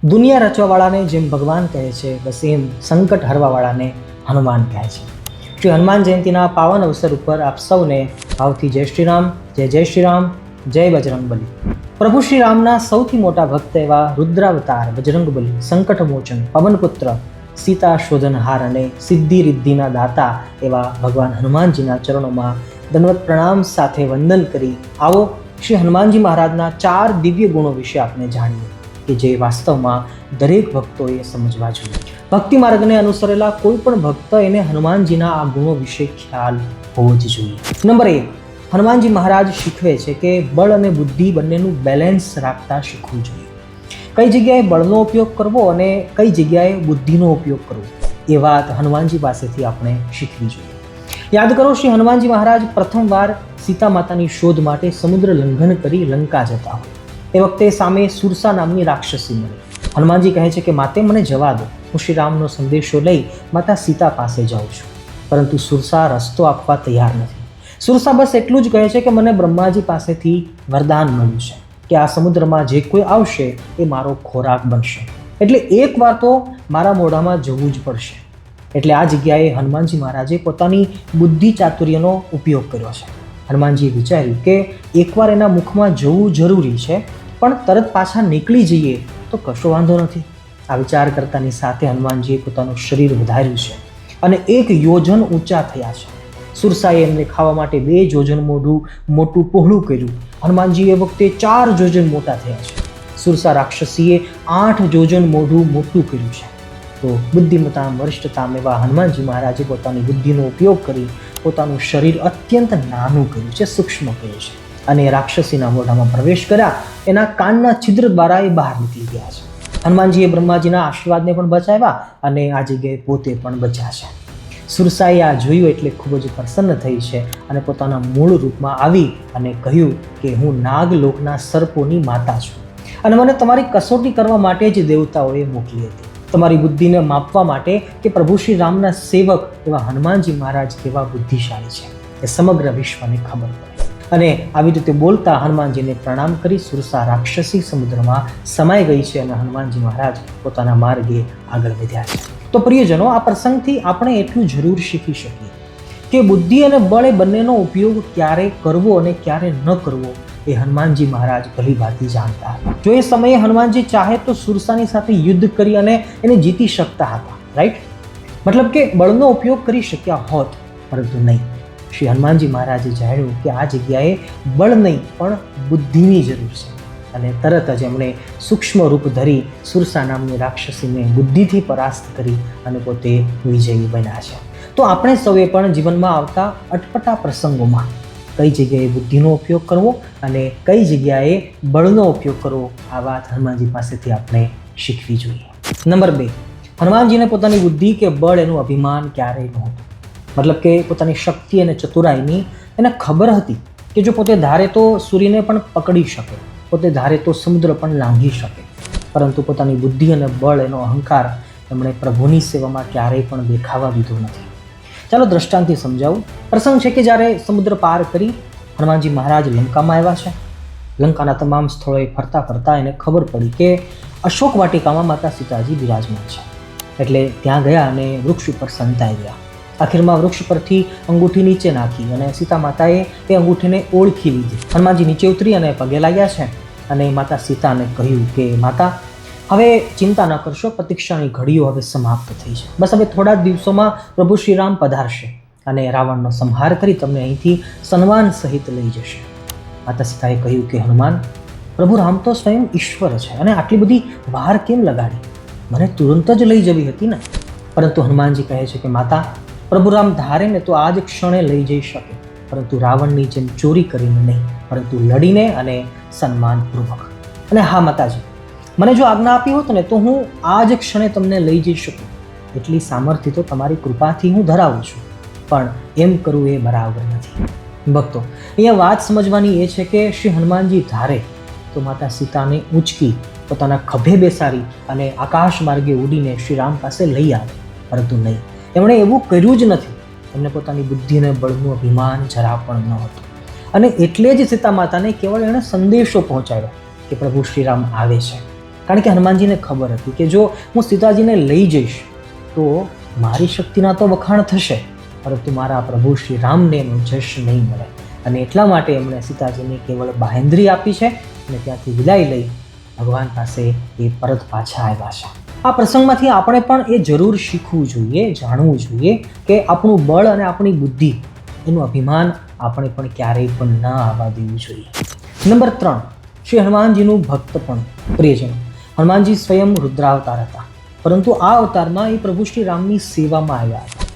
દુનિયા રચવાવાળાને જેમ ભગવાન કહે છે, બસ એમ સંકટ હરવાવાળાને હનુમાન કહે છે. શ્રી હનુમાન જયંતિના પાવન અવસર ઉપર આપ સૌને ભાવથી જય શ્રી રામ, જય શ્રી રામ, જય બજરંગબલી. પ્રભુ શ્રી રામના સૌથી મોટા ભક્ત એવા રુદ્રાવતાર બજરંગબલી, સંકટમોચન, પવનપુત્ર, સીતા શોધનહાર અને સિદ્ધિ રિદ્ધિના દાતા એવા ભગવાન હનુમાનજીના ચરણોમાં દંડવત પ્રણામ સાથે વંદન કરી આવો શ્રી હનુમાનજી મહારાજના 4 દિવ્ય ગુણો વિશે આપણે જાણીએ કે જે વાસ્તવમાં દરેક ભક્તોએ સમજવા જોઈએ. ભક્તિ માર્ગને અનુસરેલા કોઈ પણ ભક્ત એને હનુમાનજીના આ ગુણો વિશે ખ્યાલ હોવો જ જોઈએ. નંબર 1, હનુમાનજી મહારાજ શીખવે છે કે બળ અને બુદ્ધિ બંનેનું બેલેન્સ રાખતા શીખવું જોઈએ. કઈ જગ્યાએ બળનો ઉપયોગ કરવો અને કઈ જગ્યાએ બુદ્ધિનો ઉપયોગ કરવો એ વાત હનુમાનજી પાસેથી આપણે શીખવી જોઈએ. યાદ કરો, શ્રી હનુમાનજી મહારાજ પ્રથમવાર સીતા માતાની શોધ માટે સમુદ્ર લંઘન કરી લંકા જતા હોય. એ વખતે સામે સુરસા નામની રાક્ષસી મળી. હનુમાનજી કહે છે કે માતે મને જવા દો, હું શ્રી રામનો સંદેશો લઈ માતા સીતા પાસે જાઉં છું. પરંતુ સુરસા રસ્તો આપવા તૈયાર નથી. સુરસા બસ એટલું જ કહે છે કે મને બ્રહ્માજી પાસેથી વરદાન મળ્યું છે કે આ સમુદ્રમાં જે કોઈ આવશે એ મારો ખોરાક બનશે, એટલે એકવાર તો મારા મોઢામાં જવું જ પડશે. એટલે આ જગ્યાએ હનુમાનજી મહારાજે પોતાની બુદ્ધિ ચાતુર્યનો ઉપયોગ કર્યો છે. હનુમાનજીએ વિચાર્યું કે એકવાર એના મુખમાં જવું જરૂરી છે, પણ તરત પાછા નીકળી જઈએ તો કશો વાંધો નથી. આ વિચાર કરતાની સાથે હનુમાનજીએ પોતાનું શરીર વધાર્યું છે અને 1 યોજન ઊંચા થયા છે. સુરસાએ એમને ખાવા માટે 2 યોજન મોટું પહોળું કર્યું. હનુમાનજી એ વખતે 4 યોજન મોટા થયા છે. સુરસા રાક્ષસીએ 8 યોજન મોટું કર્યું છે. તો બુદ્ધિમતામ વરિષ્ઠતામ એવા હનુમાનજી મહારાજે પોતાની બુદ્ધિનો ઉપયોગ કરી પોતાનું શરીર અત્યંત નાનું કર્યું છે, સૂક્ષ્મ કર્યું છે અને રાક્ષસીના મોઢામાં પ્રવેશ કર્યા. એના કાનના છિદ્ર દ્વારા એ બહાર નીકળી ગયા છે. હનુમાનજીએ બ્રહ્માજીના આશીર્વાદને પણ બચાવ્યા અને આ જગ્યાએ પોતે પણ બચ્યા છે. સુરસાએ આ જોયું એટલે ખૂબ જ પ્રસન્ન થઈ છે અને પોતાના મૂળ રૂપમાં આવી અને કહ્યું કે હું નાગલોકના સર્પોની માતા છું અને મને તમારી કસોટી કરવા માટે જ દેવતાઓએ મોકલી હતી, તમારી બુદ્ધિને માપવા માટે કે પ્રભુ શ્રી રામના સેવક એવા હનુમાનજી મહારાજ કેવા બુદ્ધિશાળી છે એ સમગ્ર વિશ્વને ખબર પડે. અને આવી રીતે બોલતા હનુમાનજીને પ્રણામ કરી સુરસા રાક્ષસી સમુદ્રમાં સમાઈ ગઈ છે અને હનુમાનજી મહારાજ પોતાના માર્ગે આગળ વધ્યા છે. તો પ્રિયજનો, આ પ્રસંગથી આપણે એટલું જરૂર શીખી શકીએ કે બુદ્ધિ અને બળ એ બંનેનો ઉપયોગ ક્યારે કરવો અને ક્યારે ન કરવો એ હનુમાનજી મહારાજ ભલીભાંતિ જાણતા હતા. જો એ સમયે હનુમાનજી ચાહે તો સુરસાની સાથે યુદ્ધ કરી અને એને જીતી શકતા હતા, રાઈટ? મતલબ કે બળનો ઉપયોગ કરી શક્યા હોત, પરંતુ નહીં. શ્રી હનુમાનજી મહારાજે જાણ્યું કે આ જગ્યાએ બળ નહીં પણ બુદ્ધિની જરૂર છે અને તરત જ એમણે સૂક્ષ્મ રૂપ ધરી સુરસા નામની રાક્ષસીને બુદ્ધિથી પરાસ્ત કરી અને પોતે વિજયી બન્યા છે. તો આપણે સૌએ પણ જીવનમાં આવતા અટપટા પ્રસંગોમાં કઈ જગ્યાએ બુદ્ધિનો ઉપયોગ કરવો અને કઈ જગ્યાએ બળનો ઉપયોગ કરવો, આ વાત હનુમાનજી પાસેથી આપણે શીખવી જોઈએ. નંબર 2, હનુમાનજીને પોતાની બુદ્ધિ કે બળ એનું અભિમાન ક્યારેય નહોતું. મતલબ કે પોતાની શક્તિ અને ચતુરાઈની એને ખબર હતી કે જો પોતે ધારે તો સૂર્યને પણ પકડી શકે, પોતે ધારે તો સમુદ્ર પણ લાંઘી શકે, પરંતુ પોતાની બુદ્ધિ અને બળ એનો અહંકાર એમણે પ્રભુની સેવામાં ક્યારેય પણ દેખાવા દીધો નથી. ચાલો દ્રષ્ટાંતથી સમજાવું. પ્રસંગ છે કે જ્યારે સમુદ્ર પાર કરી હનુમાનજી મહારાજ લંકામાં આવ્યા છે. લંકાના તમામ સ્થળોએ ફરતા ફરતા એને ખબર પડી કે અશોક વાટિકામાં માતા સીતાજી બિરાજમાન છે. એટલે ત્યાં ગયા અને વૃક્ષ ઉપર સંતાઈ ગયા. આખિરમાં વૃક્ષ પરથી અંગૂઠી નીચે નાખી અને સીતા માતાએ એ અંગૂઠીને ઓળખી લીધી. હનુમાનજી નીચે ઉતરી અને પગે લાગ્યા છે અને માતા સીતાને કહ્યું કે માતા, હવે ચિંતા ન કરશો, પ્રતીક્ષાની ઘડીઓ હવે સમાપ્ત થઈ છે. બસ હવે થોડા જ દિવસોમાં પ્રભુ શ્રી રામ પધારશે અને રાવણનો સંહાર કરી તમને અહીંથી સન્માન સહિત લઈ જશે. માતા સીતાએ કહ્યું કે હનુમાન, પ્રભુ રામ તો સ્વયં ઈશ્વર છે અને આટલી બધી વાર કેમ લગાડી? મને તુરંત જ લઈ જવી હતી ને. પરંતુ હનુમાનજી કહે છે કે માતા, પ્રભુ રામ ધારે ને તો આ જ ક્ષણે લઈ જઈ શકે, પરંતુ રાવણની જેમ ચોરી કરીને નહીં, પરંતુ લડીને અને સન્માનપૂર્વક. અને હા માતાજી, મને જો આજ્ઞા આપી હોત ને તો હું આ જ ક્ષણે તમને લઈ જઈ શકું. એટલી સામર્થ્ય તો તમારી કૃપાથી હું ધરાવું છું, પણ એમ કરવું એ બરાબર નથી. ભક્તો, અહીંયા વાત સમજવાની એ છે કે શ્રી હનુમાનજી ધારે તો માતા સીતાને ઊંચકી પોતાના ખભે બેસાડી અને આકાશ માર્ગે ઉડીને શ્રી રામ પાસે લઈ આવે, પરંતુ નહીં, એમણે એવું કર્યું જ નથી. એમને પોતાની બુદ્ધિ અને બળનું અભિમાન જરા પણ ન હતું અને એટલે જ સીતા માતાને કેવળ એણે સંદેશો પહોંચાડ્યો કે પ્રભુ શ્રીરામ આવે છે કારણ કે હનુમાનજીને ખબર હતી કે જો હું સીતાજીને લઈ જઈશ તો મારી શક્તિના તો વખાણ થશે, પરંતુ મારા પ્રભુ શ્રી રામને એનું જશ નહીં મળે. અને એટલા માટે એમણે સીતાજીને કેવળ બાહેંધરી આપી છે અને ત્યાંથી વિદાય લઈ ભગવાન પાસે એ પરત પાછા આવ્યા છે. આ પ્રસંગમાંથી આપણે પણ એ જરૂર શીખવું જોઈએ, જાણવું જોઈએ કે આપણું બળ અને આપણી બુદ્ધિ એનું અભિમાન આપણે પણ ક્યારેય પણ ન આવવા દેવું જોઈએ. નંબર 3, શ્રી હનુમાનજીનું ભક્તપણ. પ્રિયજનો, હનુમાનજી સ્વયં રુદ્રાવતાર હતા, પરંતુ આ અવતારમાં એ પ્રભુ શ્રી રામની સેવામાં આવ્યા હતા.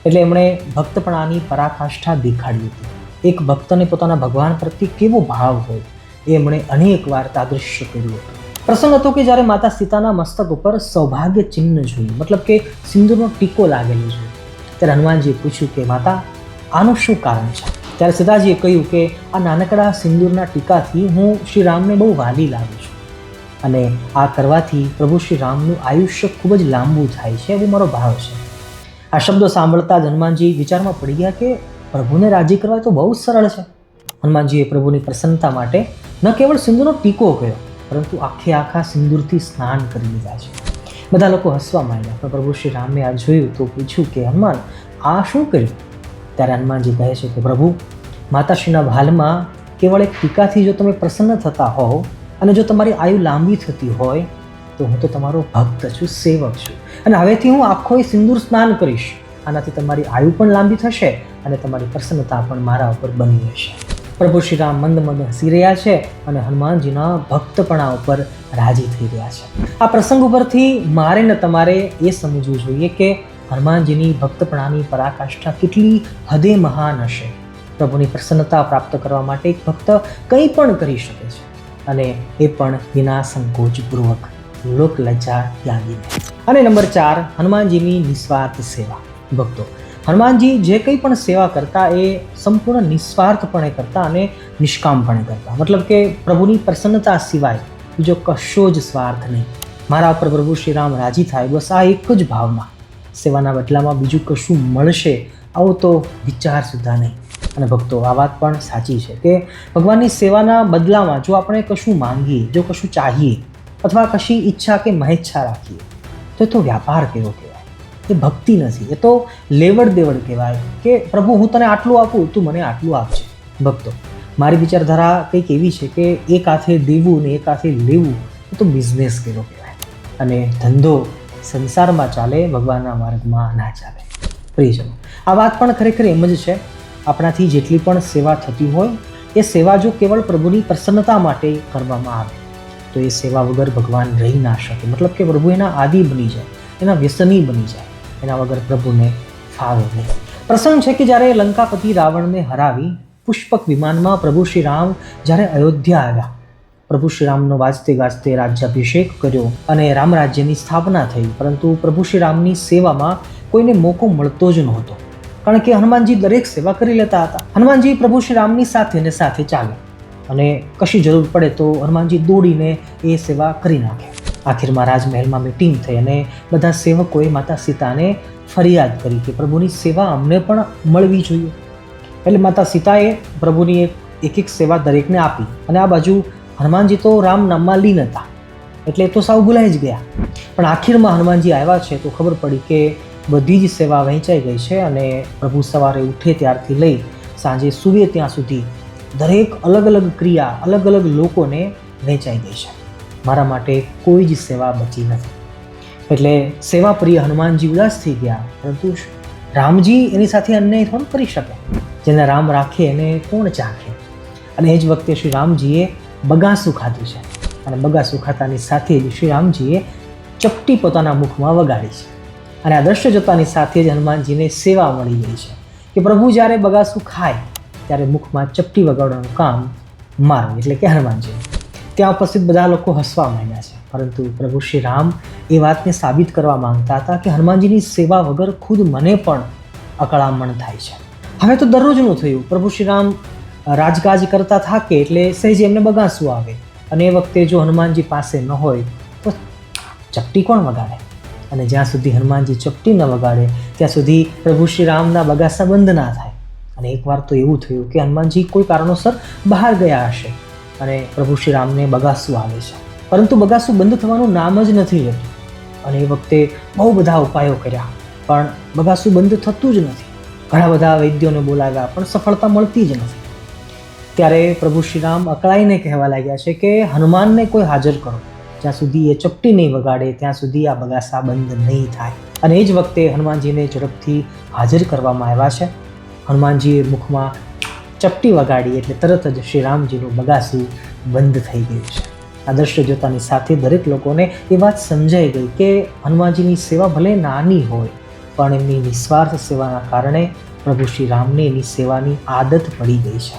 એટલે એમણે ભક્તપણાની પરાકાષ્ઠા દેખાડી હતી. એક ભક્તને પોતાના ભગવાન પ્રત્યે કેવો ભાવ હોય એ એમણે અનેક વાર તાદૃશ્ય કર્યું હતું. પ્રસંગ હતો કે જ્યારે માતા સીતાના મસ્તક ઉપર સૌભાગ્ય ચિહ્ન જોયું, મતલબ કે સિંદૂરનો ટીકો લાગેલો જોયો. ત્યારે હનુમાનજીએ પૂછ્યું કે માતા, આનું શું કારણ છે? ત્યારે સીતાજીએ કહ્યું કે આ નાનકડા સિંદૂરના ટીકાથી હું શ્રી રામને બહુ વાલી લાગુ છું, અને આ કરવાથી પ્રભુ શ્રી રામનું આયુષ્ય ખૂબ જ લાંબુ થાય છે, એવો મારો ભાવ છે. આ શબ્દો સાંભળતા જ હનુમાનજી વિચારમાં પડી ગયા કે પ્રભુને રાજી કરવા તો બહુ સરળ છે. હનુમાનજીએ પ્રભુની પ્રસન્નતા માટે ન કેવળ સિંદૂરનો ટીકો કર્યો, પરંતુ આખા સિંદૂરથી સ્નાન કરી લીધા છે. બધા લોકો હસવા માંડ્યા, પણ પ્રભુ શ્રી રામે આ જોયું તો પૂછ્યું કે હનુમાન, આ શું કર્યું? ત્યારે હનુમાનજી કહે છે કે પ્રભુ, માતાશ્રીના ભાલમાં કેવળ એક ટીકાથી જો તમે પ્રસન્ન થતા હોવ અને જો તમારી આયુ લાંબી થતી હોય તો હું તો તમારો ભક્ત છું, સેવક છું, અને હવેથી હું આખો સિંદૂર સ્નાન કરીશ. આનાથી તમારી આયુ પણ લાંબી થશે અને તમારી પ્રસન્નતા પણ મારા ઉપર બની રહેશે. પ્રભુ શ્રી રામ મંદ મંદ હસી રહ્યા છે અને હનુમાનજીના ભક્તપણા ઉપર રાજી થઈ રહ્યા છે. આ પ્રસંગ ઉપરથી મારે ને તમારે એ સમજવું જોઈએ કે હનુમાનજીની ભક્તપણાની પરાકાષ્ઠા કેટલી હદે મહાન હશે. પ્રભુની પ્રસન્નતા પ્રાપ્ત કરવા માટે એક ભક્ત કંઈ પણ કરી શકે છે, અને એ પણ વિના સંકોચપૂર્વક, લોકલજ્જા ત્યાગીને. અને નંબર 4, હનુમાનજીની નિસ્વાર્થ સેવા. ભક્તો, હનુમાનજી જે કંઈ પણ સેવા કરતા એ સંપૂર્ણ નિસ્વાર્થપણે કરતા અને નિષ્કામપણે કરતા. મતલબ કે પ્રભુની પ્રસન્નતા સિવાય બીજો કશો જ સ્વાર્થ નહીં. મારા ઉપર પ્રભુ શ્રી રામ રાજી થાય, બસ આ એક જ ભાવના. સેવાના બદલામાં બીજું કશું મળશે આવો તો વિચાર સુદ્ધા નહીં. અને ભક્તો, આ વાત પણ સાચી છે કે ભગવાનની સેવાના બદલામાં જો આપણે કશું માંગીએ, જો કશું ચાહીએ અથવા કશી ઈચ્છા કે મહેચ્છા રાખીએ તો વ્યાપાર કેવો કહેવાય? એ ભક્તિ નથી, એ તો લેવડ દેવડ કહેવાય કે પ્રભુ હું તને આટલું આપું, તું મને આટલું આપજે. ભક્તો, મારી વિચારધારા કંઈક એવી છે કે એક હાથે દેવું ને એક હાથે લેવું એ તો બિઝનેસ કેવો કહેવાય, અને ધંધો સંસારમાં ચાલે, ભગવાનના માર્ગમાં ના ચાલે. પ્રિયજનો, આ વાત પણ ખરેખર એમ જ છે. આપણાથી જેટલી પણ સેવા થતી હોય એ સેવા જો કેવળ પ્રભુની પ્રસન્નતા માટે કરવામાં આવે તો એ સેવા વગર ભગવાન રહી ના શકે. મતલબ કે પ્રભુ એના આદિ બની જાય, એના વ્યસની બની જાય, એના વગર પ્રભુને ફાવે નહીં. પ્રસંગ છે કે જ્યારે લંકાપતિ રાવણને હરાવી પુષ્પક વિમાનમાં પ્રભુ શ્રી રામ જ્યારે અયોધ્યા આવ્યા, પ્રભુ શ્રી રામનો વાજતે ગાજતે રાજ્યાભિષેક કર્યો અને રામ રાજ્યની સ્થાપના થઈ. પરંતુ પ્રભુ શ્રી રામની સેવામાં કોઈને મોકો મળતો જ નહોતો, કારણ કે હનુમાનજી દરેક સેવા કરી લેતા હતા. હનુમાનજી પ્રભુ શ્રી રામની સાથે ને સાથે ચાલે, અને કશી જરૂર પડે તો હનુમાનજી દોડીને એ સેવા કરી નાખે. આખિરમાં રાજમહેલમાં મીટિંગ થઈ અને બધા સેવકોએ માતા સીતાને ફરિયાદ કરી કે પ્રભુની સેવા અમને પણ મળવી જોઈએ. એટલે માતા સીતાએ પ્રભુની એક સેવા દરેકને આપી, અને આ બાજુ હનુમાનજી તો રામ નામમાં લીન હતા, એટલે તો સાવ ભૂલાઈ જ ગયા. પણ આખિરમાં હનુમાનજી આવ્યા છે તો ખબર પડી કે બધી જ સેવા વહેંચાઈ ગઈ છે, અને પ્રભુ સવારે ઉઠે ત્યારથી લઈ સાંજે સૂવે ત્યાં સુધી દરેક અલગ અલગ ક્રિયા અલગ અલગ લોકોને વહેંચાઈ ગઈ છે. મારા માટે કોઈ જ સેવા બચી નથી. એટલે સેવા પ્રિય હનુમાનજી ઉદાસ થઈ ગયા, પરંતુ રામજી એની સાથે અન્યાય થોડું કરી શકે. જેને રામ રાખે એને કોણ ચાખે? અને એ જ વખતે શ્રી રામજીએ બગાસું ખાધું છે, અને બગાસું ખાતાની સાથે જ શ્રી રામજીએ ચપટી પોતાના મુખમાં વગાડી છે. અને આ દ્રશ્ય જોતાની સાથે જ હનુમાનજીને સેવા મળી ગઈ છે કે પ્રભુ જ્યારે બગાસું ખાય ત્યારે મુખમાં ચપટી વગાડવાનું કામ મારું, એટલે કે હનુમાનજી. ત્યાં ઉપસ્થિત બધા લોકો હસવા માંડ્યા છે, પરંતુ પ્રભુ શ્રી રામ એ વાતને સાબિત કરવા માંગતા હતા કે હનુમાનજીની સેવા વગર ખુદ મને પણ અકળામણ થાય છે. હવે તો દરરોજનું થયું, પ્રભુ શ્રી રામ રાજકાજ કરતા થાકે એટલે સહેજ એમને બગાસું આવે, અને એ વખતે જો હનુમાનજી પાસે ન હોય તો ચપટી કોણ વગાડે? અને જ્યાં સુધી હનુમાનજી ચપટી ન વગાડે ત્યાં સુધી પ્રભુ શ્રી રામના બગાસા બંધ ના થાય. અને એકવાર તો એવું થયું કે હનુમાનજી કોઈ કારણોસર બહાર ગયા હશે અને પ્રભુ શ્રી રામને બગાસું આવે છે. પરંતુ બગાસું બંધ થવાનું નામ જ નથી લેતું. અને એ વખતે બહુ બધા ઉપાયો કર્યા, પણ બગાસું બંધ થતું જ નથી. ઘણા બધા વૈદ્યોને બોલાવ્યા, પણ સફળતા મળતી જ નથી. ત્યારે પ્રભુ શ્રીરામ અકળાઈને કહેવા લાગ્યા છે કે હનુમાનને કોઈ હાજર કરો, જ્યાં સુધી એ ચપટી નહીં વગાડે ત્યાં સુધી આ બગાસા બંધ નહીં થાય. અને એ જ વખતે હનુમાનજીને ઝડપથી હાજર કરવામાં આવ્યા છે. હનુમાનજીએ મુખમાં ચપટી વગાડી એટલે તરત જ શ્રીરામજીનું બગાસું બંધ થઈ ગયું છે. આ દ્રશ્ય જોતાની સાથે દરેક લોકોને એ વાત સમજાઈ ગઈ કે હનુમાનજીની સેવા ભલે નાની હોય, પણ એમની નિસ્વાર્થ સેવાના કારણે પ્રભુ શ્રીરામને એની સેવાની આદત પડી ગઈ છે.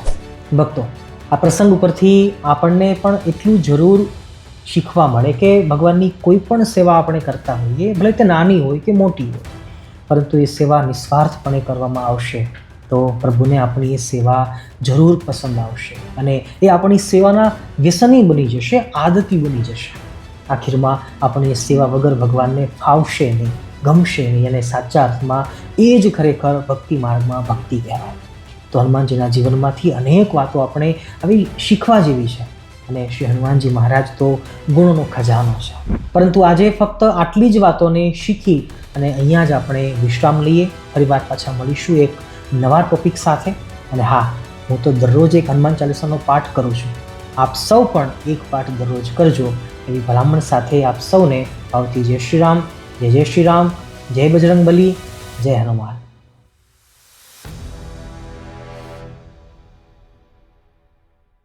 ભક્તો, આ પ્રસંગ ઉપરથી આપણને પણ એટલું જરૂર શીખવા મળે કે ભગવાનની કોઈ પણ સેવા આપણે કરતા હોઈએ, ભલે તે નાની હોય કે મોટી હોય, પરંતુ એ સેવા નિસ્વાર્થપણે કરવામાં આવશે તો પ્રભુને આપણી એ સેવા જરૂર પસંદ આવશે અને એ આપણી સેવાના વ્યસની બની જશે, આદતી બની જશે. આખીરમાં આપણી સેવા વગર ભગવાનને ફાવશે નહીં, ગમશે નહીં અને સાચા અર્થમાં એ જ ખરેખર ભક્તિ માર્ગમાં ભક્તિ કહેવાય. તો હનુમાનજીના જીવનમાંથી અનેક વાતો આપણે આવી શીખવા જેવી છે અને શ્રી હનુમાનજી મહારાજ તો ગુણોનો ખજાનો છે. પરંતુ આજે ફક્ત આટલી જ વાતોને શીખી અને અહીંયા જ આપણે વિશ્રામ લઈએ. ફરી વાર પાછા મળીશું એક નવા ટોપિક સાથે. અને હા, હું તો દરરોજ એક હનુમાન ચાલીસાનો પાઠ કરું છું. આપ સૌ પણ એક પાઠ દરરોજ કરજો એવી ભલામણ સાથે આપ સૌને આવતી જય શ્રી રામ, જય જય શ્રી રામ, જય બજરંગબલી, જય હનુમાન.